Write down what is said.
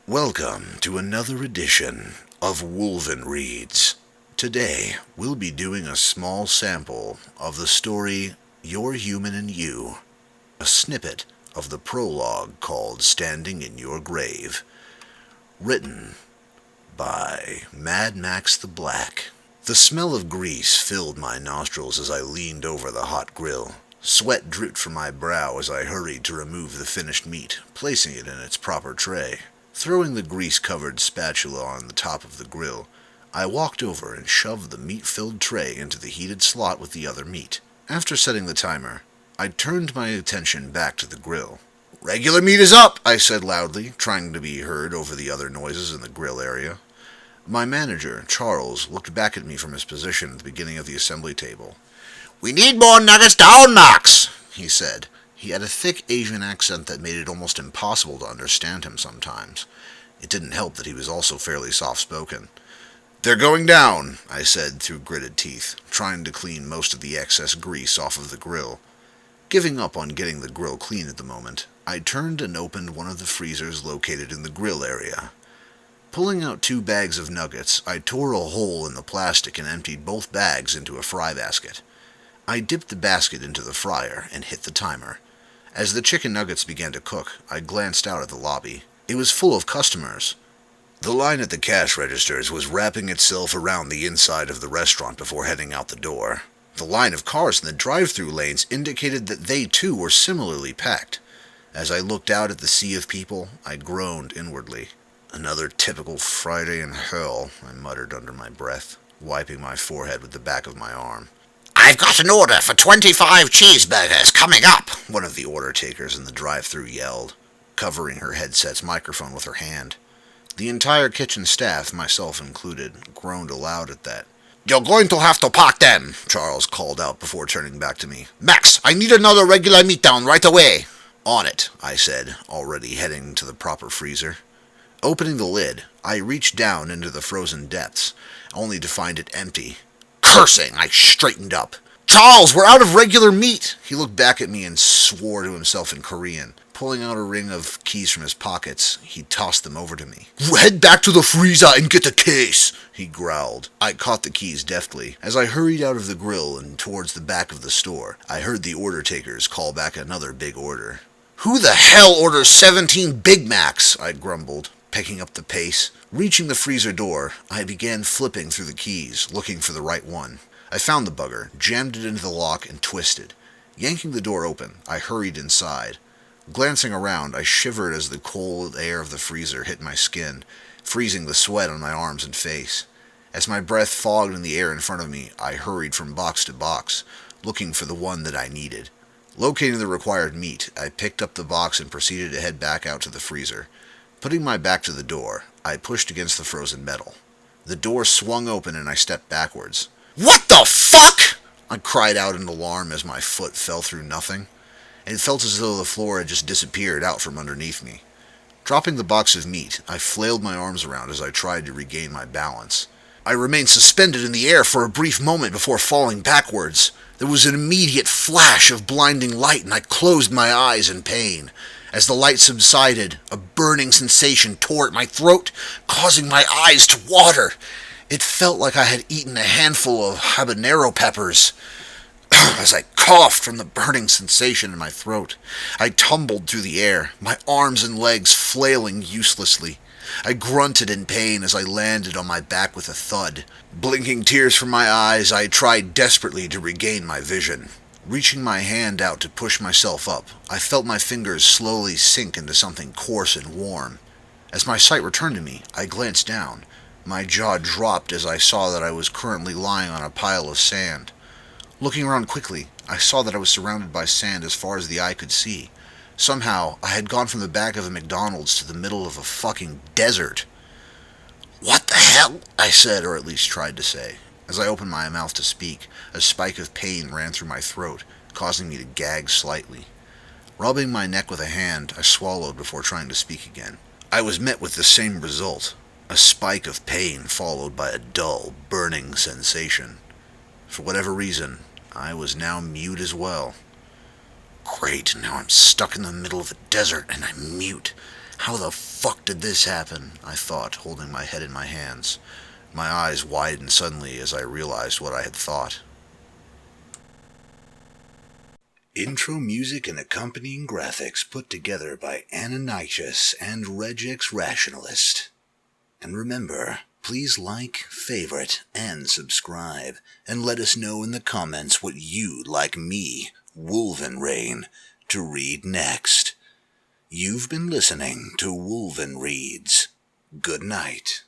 Welcome to another edition of Wolvenreign. Today, we'll be doing a small sample of the story You're Human and You, a snippet of the prologue called Standing in Your Grave, written by MadMaxtheBlack. The smell of grease filled my nostrils as I leaned over the hot grill. Sweat dripped from my brow as I hurried to remove the finished meat, placing it in its proper tray. Throwing the grease-covered spatula on the top of the grill, I walked over and shoved the meat-filled tray into the heated slot with the other meat. After setting the timer, I turned my attention back to the grill. "Regular meat is up," I said loudly, trying to be heard over the other noises in the grill area. My manager, Charles, looked back at me from his position at the beginning of the assembly table. "We need more nuggets down, Max," he said. He had a thick Asian accent that made it almost impossible to understand him sometimes. It didn't help that he was also fairly soft-spoken. "They're going down," I said through gritted teeth, trying to clean most of the excess grease off of the grill. Giving up on getting the grill clean at the moment, I turned and opened one of the freezers located in the grill area. Pulling out 2 bags of nuggets, I tore a hole in the plastic and emptied both bags into a fry basket. I dipped the basket into the fryer and hit the timer. As the chicken nuggets began to cook, I glanced out at the lobby. It was full of customers. The line at the cash registers was wrapping itself around the inside of the restaurant before heading out the door. The line of cars in the drive-thru lanes indicated that they too were similarly packed. As I looked out at the sea of people, I groaned inwardly. "Another typical Friday in hell," I muttered under my breath, wiping my forehead with the back of my arm. "I've got an order for 25 cheeseburgers coming up," one of the order takers in the drive-thru yelled, covering her headset's microphone with her hand. The entire kitchen staff, myself included, groaned aloud at that. "You're going to have to park them," Charles called out before turning back to me. "Max, I need another regular meat down right away." "On it," I said, already heading to the proper freezer. Opening the lid, I reached down into the frozen depths, only to find it empty. Cursing, I straightened up. "Charles, we're out of regular meat!" He looked back at me and swore to himself in Korean. Pulling out a ring of keys from his pockets, he tossed them over to me. "Head back to the freezer and get the case," he growled. I caught the keys deftly. As I hurried out of the grill and towards the back of the store, I heard the order takers call back another big order. "Who the hell orders 17 Big Macs?" I grumbled, picking up the pace. Reaching the freezer door, I began flipping through the keys, looking for the right one. I found the bugger, jammed it into the lock, and twisted. Yanking the door open, I hurried inside. Glancing around, I shivered as the cold air of the freezer hit my skin, freezing the sweat on my arms and face. As my breath fogged in the air in front of me, I hurried from box to box, looking for the one that I needed. Locating the required meat, I picked up the box and proceeded to head back out to the freezer. Putting my back to the door, I pushed against the frozen metal. The door swung open and I stepped backwards. "What the fuck?" I cried out in alarm as my foot fell through nothing. It felt as though the floor had just disappeared out from underneath me. Dropping the box of meat, I flailed my arms around as I tried to regain my balance. I remained suspended in the air for a brief moment before falling backwards. There was an immediate flash of blinding light and I closed my eyes in pain. As the light subsided, a burning sensation tore at my throat, causing my eyes to water. It felt like I had eaten a handful of habanero peppers. As I coughed from the burning sensation in my throat, I tumbled through the air, my arms and legs flailing uselessly. I grunted in pain as I landed on my back with a thud. Blinking tears from my eyes, I tried desperately to regain my vision. Reaching my hand out to push myself up, I felt my fingers slowly sink into something coarse and warm. As my sight returned to me, I glanced down. My jaw dropped as I saw that I was currently lying on a pile of sand. Looking around quickly, I saw that I was surrounded by sand as far as the eye could see. Somehow, I had gone from the back of a McDonald's to the middle of a fucking desert. "What the hell?" I said, or at least tried to say. As I opened my mouth to speak, a spike of pain ran through my throat, causing me to gag slightly. Rubbing my neck with a hand, I swallowed before trying to speak again. I was met with the same result, a spike of pain followed by a dull, burning sensation. For whatever reason, I was now mute as well. Great, now I'm stuck in the middle of a desert and I'm mute. How the fuck did this happen? I thought, holding my head in my hands. My eyes widened suddenly as I realized what I had thought. Intro music and accompanying graphics put together by Annanychus and Regex Rationalist. And remember, please like, favorite, and subscribe, and let us know in the comments what you'd like me, Wolvenreign, to read next. You've been listening to Wolven Reads. Good night.